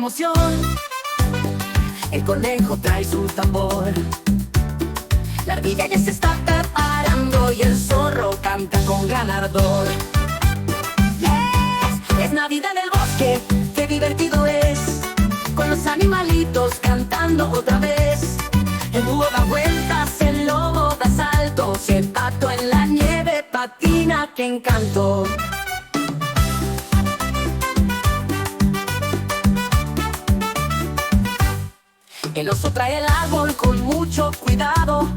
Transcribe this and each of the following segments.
emoción. El conejo trae su tambor, la ardilla ya se está preparando y el zorro canta con gran ardor. Es Navidad en el bosque, qué divertido es, con los animalitos cantando otra vez. El búho da vueltas, el lobo da saltos y el pato en la nieve patina, qué encanto. El oso trae el árbol con mucho cuidado,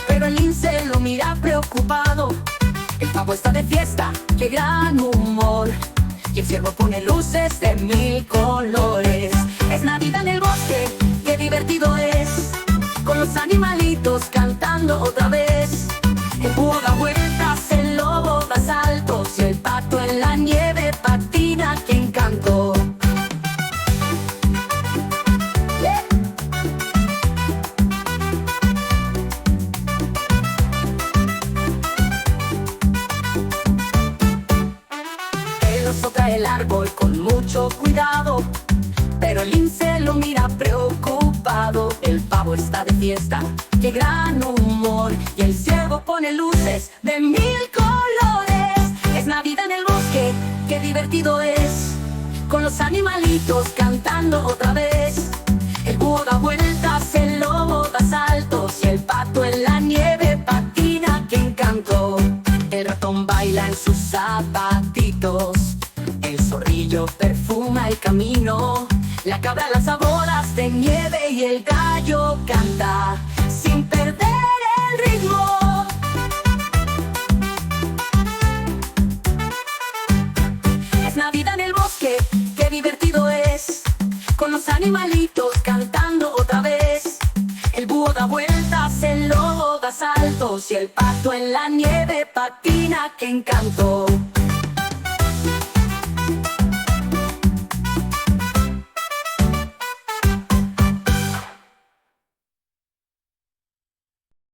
pero el lince lo mira preocupado. El pavo está de fiesta, qué gran humor, y el ciervo pone luces de 1000 colores. Es Navidad en el bosque, qué divertido es, con los animalitos cantando otra vez. El búho da vueltas, el lobo da saltos y el pato en la nieve patina, qué encanto. El oso trae el árbol con mucho cuidado, pero el lince lo mira preocupado. El pavo está de fiesta, qué gran humor, y el ciervo pone luces de 1000 colores. Es Navidad en el bosque, qué divertido es, con los animalitos cantando otra vez. El búho da vueltas, el lobo da saltos y el pato en la nieve patina, qué encanto. El ratón baila en sus zapatitos, el zorrillo perfuma el camino, la cabra lanza bolas de nieve y el gallo canta sin perder el ritmo. Es Navidad en el bosque, qué divertido es, con los animalitos cantando otra vez. El búho da vueltas, el lobo da saltos y el pato en la nieve patina, qué encanto.